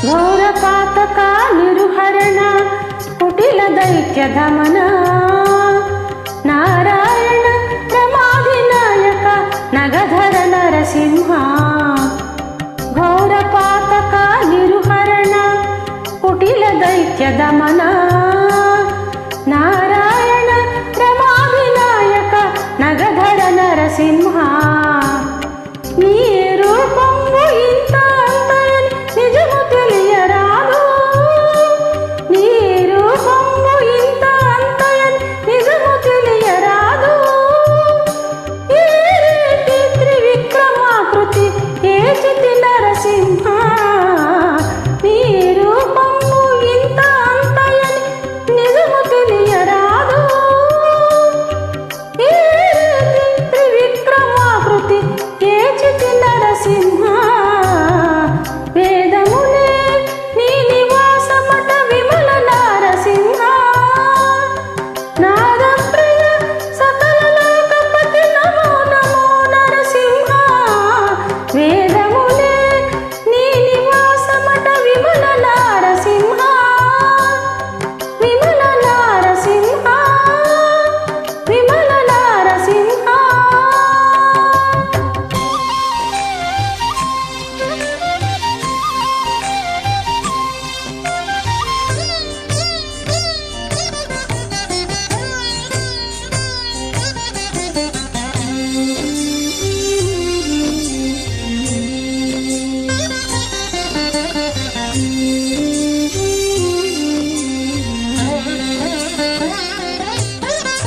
ఘోరపాతక నిరుహరణ కుటిల దైత్య దమన నారాయణ రమాధినాయక నగధర నరసింహ ఘోరపాతక నిరుహరణ కుటిల దైత్య దమన నారాయణ రమాధినాయక నగధర నరసింహ నీ రూపంబు ఇంత అంతయని నిజము తెలియరాదు నీ రూపంబు ఇంత అంతయని నిజము తెలియరాదు ఏ రీతి త్రివిక్రమాకృతి ఏ చితి నరసింహ నీ రూపంబు ఇంత అంతయని నిజము తెలియరాదు ఏ రీతి త్రివిక్రమాకృతి ఏ చితి నరసింహ వేదములే నీ నివాసమట విమల నరసింహ నాదప్రియ సకల లోకపతి నమో నమో నరసింహ వేదములే నీ నివాసమట విమల నరసింహ విమల నరసింహ విమల నరసింహ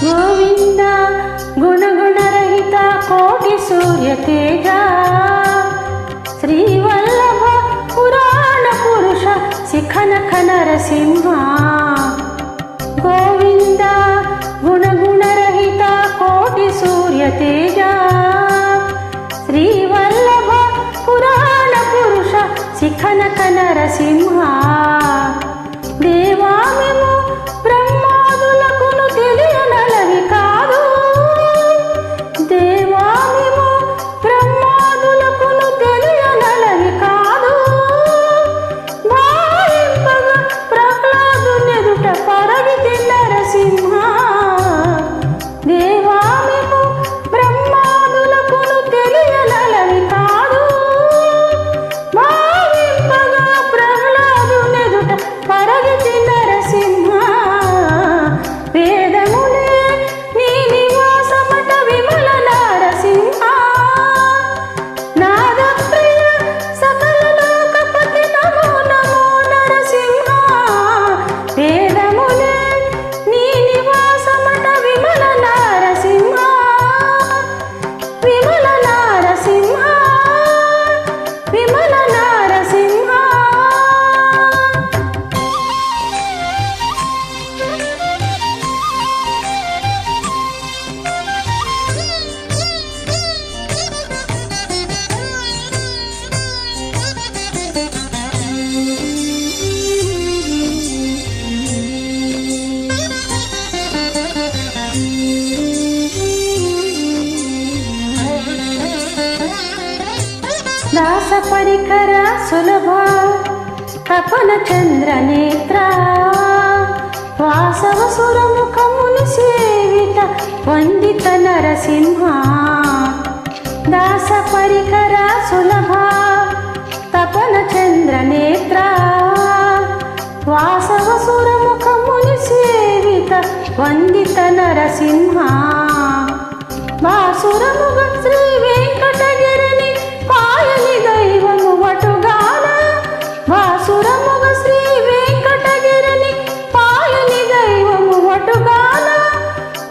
గోవింద గుణగుణరహిత కోటి సూర్య తేజ శ్రీవల్లభ పురాణ పురుష శిఖనఖ నరసింహ గోవింద గుణగుణరహిత కోటి సూర్య తేజ శ్రీవల్లభ పురాణ పురుష శిఖనఖ నరసింహ దేవా మేము బ్రహ్మాదులకును తెలియనలవి కాదు దేవా మేము బ్రహ్మాదులకును తెలియనలవి కాదు భావింపగా ప్రహ్లాదునెదుట పరగితి నరసింహ దేవా మేము బ్రహ్మాదులకును తెలియనలవి కాదు భావింపగా ప్రహ్లాదునెదుట పరగితి నరసింహ వేదములే నీ నివాసమట విమల నరసింహ నాదప్రియ సకల లోకపతి నమో నమో నరసింహ వేదములే నీ నివాసమట విమల నరసింహ విమల నరసింహ విమల నరసింహ దాస పరికర సులభ తపన చంద్ర నేత్ర వాసవ సురముఖముని సేవిత వందిత నరసింహ దాస పరికర సులభ తపన చంద్ర నేత్ర వాసవ సురముఖముని సేవిత వందిత నరసింహ బాసురముగ శ్రీ వెంకటగిరిని పాయని దైవము వటుగాన బాసురముగ శ్రీ వెంకటగిరిని పాయని దైవము వటుగాన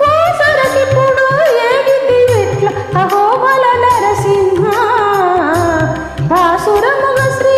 ఓసరకిప్పుడు ఏగితి విట్ల అహోబల నరసింహ బాసురముగ శ్రీ